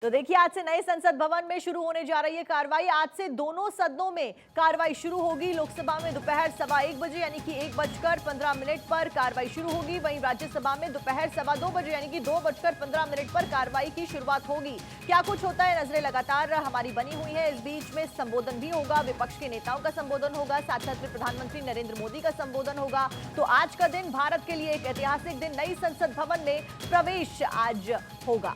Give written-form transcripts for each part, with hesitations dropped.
तो देखिए, आज से नए संसद भवन में शुरू होने जा रही है कार्रवाई। आज से दोनों सदनों में कार्रवाई शुरू होगी। लोकसभा में दोपहर 1:15 यानी कि 1:15 पर कार्रवाई शुरू होगी। वहीं राज्यसभा में दोपहर 2:15 बजे यानी कि 2:15 पर कार्रवाई की शुरुआत होगी। क्या कुछ होता है, नजरें लगातार हमारी बनी हुई है। इस बीच में संबोधन भी होगा, विपक्ष के नेताओं का संबोधन होगा, साथ साथ में प्रधानमंत्री नरेंद्र मोदी का संबोधन होगा। तो आज का दिन भारत के लिए एक ऐतिहासिक दिन, नई संसद भवन में प्रवेश आज होगा।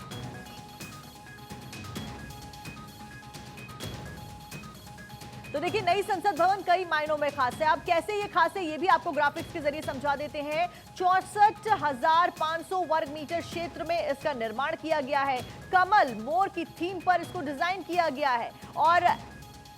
तो देखिए, नई संसद भवन कई मायनों में खास है। अब कैसे ये खास है, ये भी आपको ग्राफिक्स के जरिए समझा देते हैं। 64,500 वर्ग मीटर क्षेत्र में इसका निर्माण किया गया है। कमल मोर की थीम पर इसको डिजाइन किया गया है और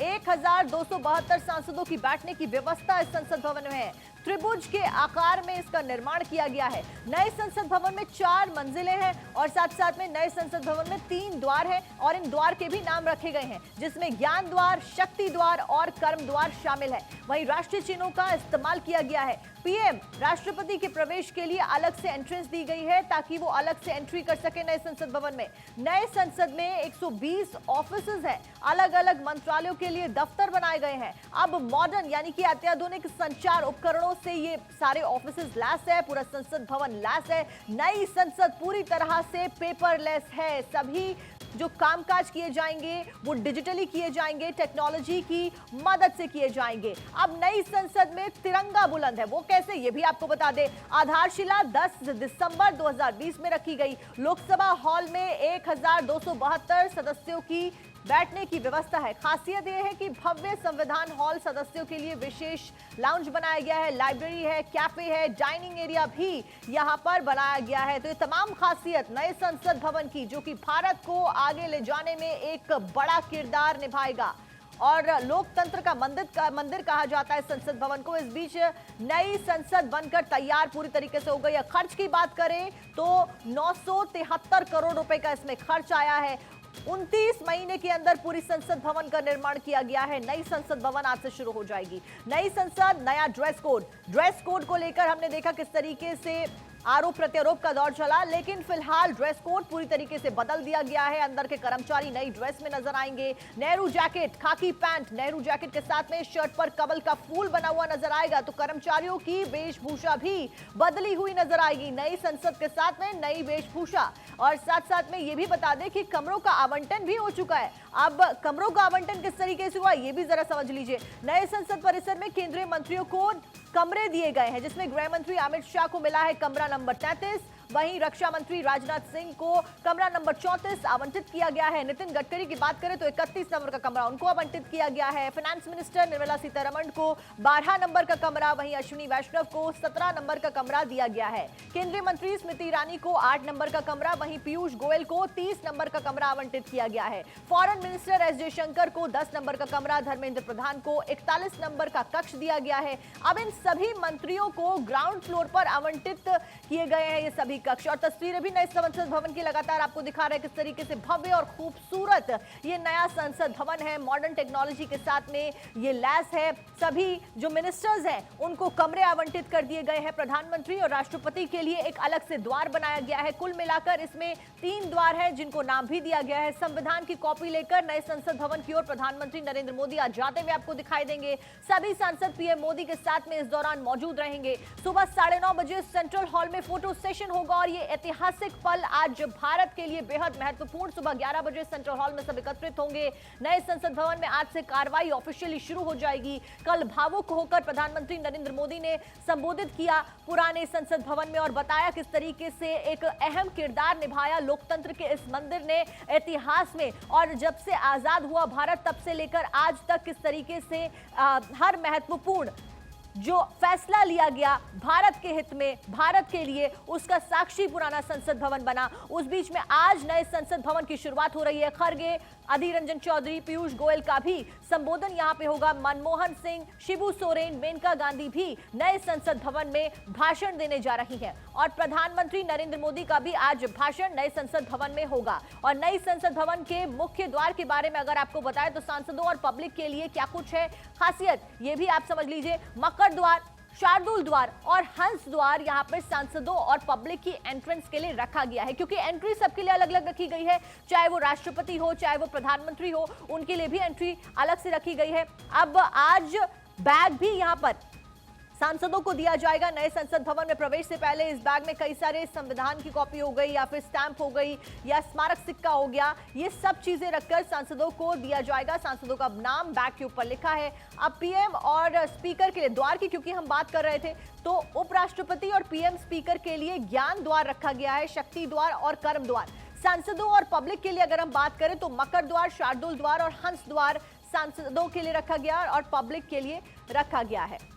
1,272 सांसदों की बैठने की व्यवस्था इस संसद भवन में है। त्रिभुज के आकार में इसका निर्माण किया गया है। नए संसद भवन में 4 मंजिलें हैं और साथ साथ में नए संसद भवन में 3 द्वार हैं और इन द्वार के भी नाम रखे गए हैं, जिसमें ज्ञान द्वार, शक्ति द्वार और कर्म द्वार शामिल है। वहीं राष्ट्रीय चिन्हों का इस्तेमाल किया गया है। पीएम राष्ट्रपति के प्रवेश के लिए अलग से एंट्रेंस दी गई है ताकि वो अलग से एंट्री कर सके नए संसद भवन में। नए संसद में 120 ऑफिसेज है। अलग अलग मंत्रालयों के लिए दफ्तर बनाए गए हैं। अब मॉडर्न यानी कि अत्याधुनिक संचार उपकरणों से ये सारे ऑफिसेज लैस है, पूरा संसद भवन लैस है। नई संसद पूरी तरह से पेपरलेस है। सभी जो कामकाज किए जाएंगे वो डिजिटली किए जाएंगे, टेक्नोलॉजी की मदद से किए जाएंगे। अब नई संसद में तिरंगा बुलंद है। वो कैसे, ये भी आपको बता दें। आधारशिला 10 दिसंबर 2020 में रखी गई। लोकसभा हॉल में 1,272 सदस्यों की बैठने की व्यवस्था है। खासियत यह है कि भव्य संविधान हॉल सदस्यों के लिए विशेष लाउंज बनाया गया है, लाइब्रेरी है, कैफे है, डाइनिंग एरिया भी यहां पर बनाया गया है। तो ये तमाम खासियत नए संसद भवन की, जो कि भारत को आगे ले जाने में एक बड़ा किरदार निभाएगा और लोकतंत्र का मंदिर कहा जाता है संसद भवन को। इस बीच नई संसद बनकर तैयार पूरी तरीके से हो गई है। खर्च की बात करें तो 973 करोड़ रुपए का इसमें खर्च आया है। 29 महीने के अंदर पूरी संसद भवन का निर्माण किया गया है। नई संसद भवन आज से शुरू हो जाएगी। नई संसद, नया ड्रेस कोड को लेकर हमने देखा किस तरीके से आरोप प्रत्यारोप का दौर चला, लेकिन फिलहाल ड्रेस कोड पूरी तरीके से बदल दिया गया है। अंदर के कर्मचारी नई ड्रेस में नजर आएंगे। नेहरू जैकेट, खाकी पैंट, नेहरू जैकेट के साथ में शर्ट पर कमल का फूल बना हुआ नजर आएगा। तो कर्मचारियों की वेशभूषा भी बदली हुई नजर आएगी। नई संसद के साथ में नई वेशभूषा और साथ साथ में ये भी बता दें कि कमरों का आवंटन भी हो चुका है। अब कमरों का आवंटन किस तरीके से हुआ, ये भी जरा समझ लीजिए। नए संसद परिसर में केंद्रीय मंत्रियों को कमरे दिए गए हैं, जिसमें गृह मंत्री अमित शाह को मिला है कमरा नंबर 33। वहीं रक्षा मंत्री राजनाथ सिंह को कमरा नंबर 34 आवंटित किया गया है। नितिन गडकरी की बात करें तो 31 नंबर का कमरा उनको आवंटित किया गया है। फाइनेंस मिनिस्टर निर्मला सीतारमण को 12 नंबर का कमरा, वहीं अश्विनी वैष्णव को 17 नंबर का कमरा दिया गया है। केंद्रीय मंत्री स्मृति ईरानी को 8 नंबर का कमरा, वहीं पीयूष गोयल को 30 नंबर का कमरा आवंटित किया गया है। फॉरेन मिनिस्टर एस जयशंकर को 10 नंबर का कमरा, धर्मेंद्र प्रधान को 41 नंबर का कक्ष दिया गया है। अब इन सभी मंत्रियों को ग्राउंड फ्लोर पर आवंटित किए गए हैं ये सभी कक्ष। और तस्वीरें भी नए संसद भवन की लगातार आपको दिखा रहे हैं किस तरीके से भव्य और खूबसूरत ये नया संसद भवन है। मॉडर्न टेक्नोलॉजी के साथ में ये लैस है। सभी जो मिनिस्टर्स हैं उनको कमरे आवंटित कर दिए गए हैं। प्रधानमंत्री और राष्ट्रपति के लिए एक अलग से द्वार बनाया गया है। कुल मिलाकर इसमें 3 द्वार हैं जिनको नाम भी दिया गया है। संविधान की कॉपी लेकर नए संसद भवन की ओर प्रधानमंत्री नरेंद्र मोदी आज जाते हुए आपको दिखाई देंगे। सभी सांसद पीएम मोदी के साथ में इस दौरान मौजूद रहेंगे। सुबह 9:30 बजे सेंट्रल हॉल में फोटो सेशन होगा और ये ऐतिहासिक पल आज भारत के लिए बेहद महत्वपूर्ण। सुबह 11 बजे सेंट्रल हॉल में सब एकत्रित होंगे। नए संसद भवन में आज से कार्रवाई ऑफिशियली शुरू हो जाएगी। कल भावुक होकर प्रधानमंत्री नरेंद्र मोदी ने संबोधित किया पुराने संसद भवन में और बताया किस तरीके से एक अहम किरदार निभाया लोकतंत्र के इस मंदिर ने इतिहास में, और जब से आजाद हुआ भारत तब से लेकर आज तक किस तरीके से हर महत्वपूर्ण जो फैसला लिया गया भारत के हित में, भारत के लिए, उसका साक्षी पुराना संसद भवन बना। उस बीच में आज नए संसद भवन की शुरुआत हो रही है। खरगे, अधीर रंजन चौधरी, पीयूष गोयल का भी संबोधन यहां पे होगा। मनमोहन सिंह, शिबू सोरेन, मेनका गांधी भी नए संसद भवन में भाषण देने जा रही हैं और प्रधानमंत्री नरेंद्र मोदी का भी आज भाषण नए संसद भवन में होगा। और नई संसद भवन के मुख्य द्वार के बारे में अगर आपको बताएं तो सांसदों और पब्लिक के लिए क्या कुछ है खासियत, ये भी आप समझ लीजिए। मकर द्वार, शार्दुल द्वार और हंस द्वार यहां पर सांसदों और पब्लिक की एंट्रेंस के लिए रखा गया है, क्योंकि एंट्री सबके लिए अलग अलग रखी गई है। चाहे वो राष्ट्रपति हो, चाहे वो प्रधानमंत्री हो, उनके लिए भी एंट्री अलग से रखी गई है। अब आज बैग भी यहां पर सांसदों को दिया जाएगा। नए संसद भवन में प्रवेश से पहले इस बैग में कई सारे संविधान की कॉपी हो गई, या फिर स्टैंप हो गई, या स्मारक सिक्का हो गया, ये सब चीजें रखकर सांसदों को दिया जाएगा। सांसदों का नाम बैग के ऊपर लिखा है। अब पीएम और स्पीकर के लिए द्वार की क्योंकि हम बात कर रहे थे, तो उपराष्ट्रपति और पीएम स्पीकर के लिए ज्ञान द्वार रखा गया है, शक्ति द्वार और कर्म द्वार। सांसदों और पब्लिक के लिए अगर हम बात करें तो मकर द्वार, शार्दुल द्वार और हंस द्वार सांसदों के लिए रखा गया और पब्लिक के लिए रखा गया है।